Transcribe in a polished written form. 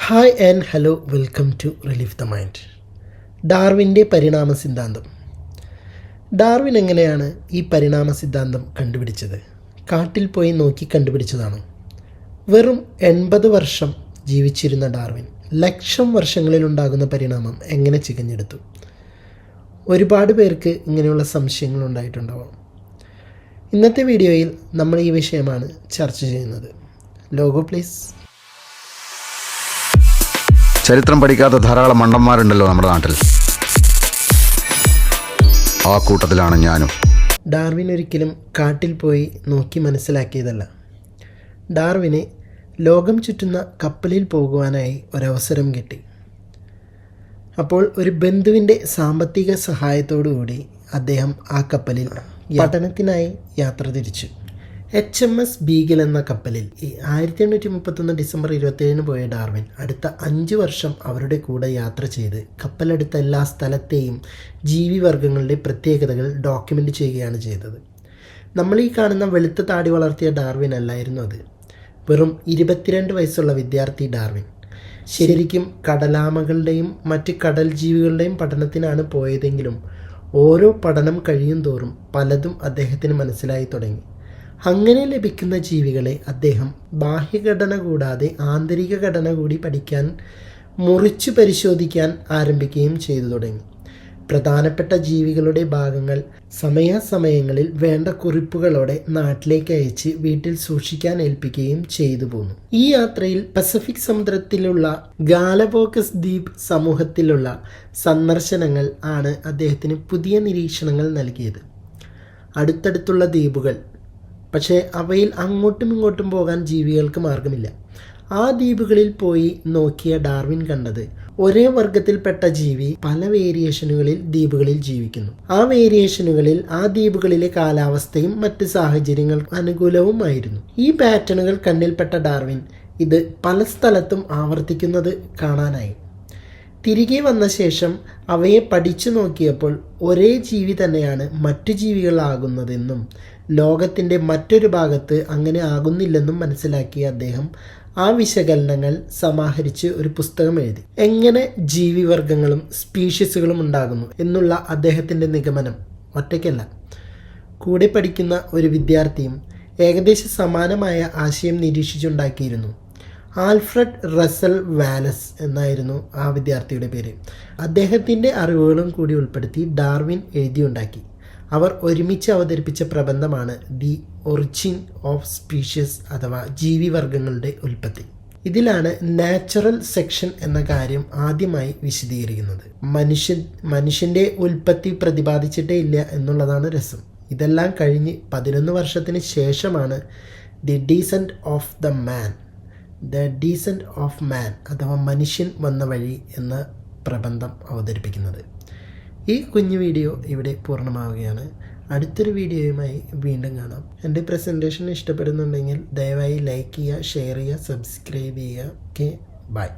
Hi and hello, welcome to relief the mind. ഡാർവിൻ്റെ പരിണാമ സിദ്ധാന്തം. ഡാർവിൻ എങ്ങനെയാണ് ഈ പരിണാമ സിദ്ധാന്തം കണ്ടുപിടിച്ചത്? കാട്ടിൽ പോയി നോക്കി കണ്ടുപിടിച്ചതാണോ? വെറും 80 വർഷം ജീവിച്ചിരുന്ന ഡാർവിൻ ലക്ഷം വർഷങ്ങളിലുണ്ടാകുന്ന പരിണാമം എങ്ങനെ ചികഞ്ഞെടുത്തു? ഒരുപാട് പേർക്ക് ഇങ്ങനെയുള്ള സംശയങ്ങൾ ഉണ്ടായിട്ടുണ്ടാവാം. ഇന്നത്തെ വീഡിയോയിൽ നമ്മൾ ഈ വിഷയമാണ് ചർച്ച ചെയ്യുന്നത്. Logo please. ചരിത്രം പഠിക്കാത്ത ധാരാളം മണ്ടന്മാരുണ്ടല്ലോ നമ്മുടെ നാട്ടിൽ. ആ കൂട്ടത്തിലാണ് ഞാനും. ഡാർവിൻ ഒരിക്കലും കാട്ടിൽ പോയി നോക്കി മനസ്സിലാക്കിയതല്ല. ഡാർവിന് ലോകം ചുറ്റുന്ന കപ്പലിൽ പോകുവാനായി ഒരവസരം കിട്ടി. അപ്പോൾ ഒരു ബന്ധുവിൻ്റെ സാമ്പത്തിക സഹായത്തോടുകൂടി അദ്ദേഹം ആ കപ്പലിൽ പഠനത്തിനായി യാത്ര തിരിച്ചു. HMS ബീഗൽ എന്ന കപ്പലിൽ 1831 ഡിസംബർ 27 പോയ ഡാർവിൻ അടുത്ത 5 വർഷം അവരുടെ കൂടെ യാത്ര ചെയ്ത് കപ്പലെടുത്ത എല്ലാ സ്ഥലത്തെയും ജീവിവർഗങ്ങളുടെ പ്രത്യേകതകൾ ഡോക്യുമെൻ്റ് ചെയ്യുകയാണ് ചെയ്തത്. നമ്മൾ ഈ കാണുന്ന വെളുത്ത താടി വളർത്തിയ ഡാർവിൻ അല്ലായിരുന്നു അത്. വെറും 22 വയസ്സുള്ള വിദ്യാർത്ഥി ഡാർവിൻ ശരിക്കും കടലാമകളുടെയും മറ്റ് കടൽ ജീവികളുടെയും പഠനത്തിനാണ് പോയതെങ്കിലും ഓരോ പഠനം കഴിയും തോറും പലതും അദ്ദേഹത്തിന് മനസ്സിലായി തുടങ്ങി. അങ്ങനെ ലഭിക്കുന്ന ജീവികളെ അദ്ദേഹം ബാഹ്യഘടന കൂടാതെ ആന്തരിക ഘടന കൂടി പഠിക്കാൻ, മുറിച്ചു പരിശോധിക്കാൻ ആരംഭിക്കുകയും ചെയ്തു തുടങ്ങി. പ്രധാനപ്പെട്ട ജീവികളുടെ ഭാഗങ്ങൾ സമയാസമയങ്ങളിൽ വേണ്ട കുറിപ്പുകളോടെ നാട്ടിലേക്ക് അയച്ച് വീട്ടിൽ സൂക്ഷിക്കാൻ ഏൽപ്പിക്കുകയും ചെയ്തു പോന്നു. ഈ യാത്രയിൽ പസഫിക് സമുദ്രത്തിലുള്ള ഗാലപോഗസ് ദ്വീപ് സമൂഹത്തിലുള്ള സന്ദർശനങ്ങൾ ആണ് അദ്ദേഹത്തിന് പുതിയ നിരീക്ഷണങ്ങൾ നൽകിയത്. അടുത്തടുത്തുള്ള ദ്വീപുകൾ, പക്ഷേ അവയിൽ അങ്ങോട്ടും ഇങ്ങോട്ടും പോകാൻ ജീവികൾക്ക് മാർഗമില്ല. ആ ദ്വീപുകളിൽ പോയി നോക്കിയ ഡാർവിൻ കണ്ടത് ഒരേ വർഗത്തിൽപ്പെട്ട ജീവി പല വേരിയേഷനുകളിൽ ദ്വീപുകളിൽ ജീവിക്കുന്നു. ആ വേരിയേഷനുകളിൽ ആ ദ്വീപുകളിലെ കാലാവസ്ഥയും മറ്റ് സാഹചര്യങ്ങൾ അനുകൂലവുമായിരുന്നു. ഈ പാറ്റേണുകൾ കണ്ണിൽപ്പെട്ട ഡാർവിൻ ഇത് പല സ്ഥലത്തും ആവർത്തിക്കുന്നത് കാണാനായി. തിരികെ വന്ന ശേഷം അവയെ പഠിച്ചു നോക്കിയപ്പോൾ ഒരേ ജീവി തന്നെയാണ് മറ്റു ജീവികളാകുന്നതെന്നും ലോകത്തിൻ്റെ മറ്റൊരു ഭാഗത്ത് അങ്ങനെ ആകുന്നില്ലെന്നും മനസ്സിലാക്കിയ അദ്ദേഹം ആ വിശകലനങ്ങൾ സമാഹരിച്ച് ഒരു പുസ്തകം എഴുതി. എങ്ങനെ ജീവിവർഗങ്ങളും സ്പീഷീസുകളും ഉണ്ടാകുന്നു എന്നുള്ള അദ്ദേഹത്തിൻ്റെ നിഗമനം ഒറ്റയ്ക്കല്ല, കൂടെ പഠിക്കുന്ന ഒരു വിദ്യാർത്ഥിയും ഏകദേശം സമാനമായ ആശയം നിരീക്ഷിച്ചുണ്ടാക്കിയിരുന്നു. ആൽഫ്രഡ് റസൽ വാലസ് എന്നായിരുന്നു ആ വിദ്യാർത്ഥിയുടെ പേര്. അദ്ദേഹത്തിൻ്റെ അറിവുകളും കൂടി ഉൾപ്പെടുത്തി ഡാർവിൻ എഴുതിയുണ്ടാക്കി. അവർ ഒരുമിച്ച് അവതരിപ്പിച്ച പ്രബന്ധമാണ് ദി ഒറിജിൻ ഓഫ് സ്പീഷീസ് അഥവാ ജീവിവർഗങ്ങളുടെ ഉൽപ്പത്തി. ഇതിലാണ് നാച്ചുറൽ സെക്ഷൻ എന്ന കാര്യം ആദ്യമായി വിശദീകരിക്കുന്നത്. മനുഷ്യൻ്റെ ഉൽപ്പത്തി പ്രതിപാദിച്ചിട്ടേ ഇല്ല എന്നുള്ളതാണ് രസം. ഇതെല്ലാം കഴിഞ്ഞ് 11 വർഷത്തിന് ശേഷമാണ് ദി ഡീസെൻറ്റ് ഓഫ് മാൻ അഥവാ മനുഷ്യൻ വന്ന വഴി എന്ന പ്രബന്ധം അവതരിപ്പിക്കുന്നത്. ഈ കുഞ്ഞു വീഡിയോ ഇവിടെ പൂർണ്ണമാവുകയാണ്. അടുത്തൊരു വീഡിയോയുമായി വീണ്ടും കാണാം. എൻ്റെ പ്രസൻറ്റേഷൻ ഇഷ്ടപ്പെടുന്നുണ്ടെങ്കിൽ ദയവായി ലൈക്ക് ചെയ്യുക, ഷെയർ ചെയ്യുക, സബ്സ്ക്രൈബ് ചെയ്യുക. Okay, by.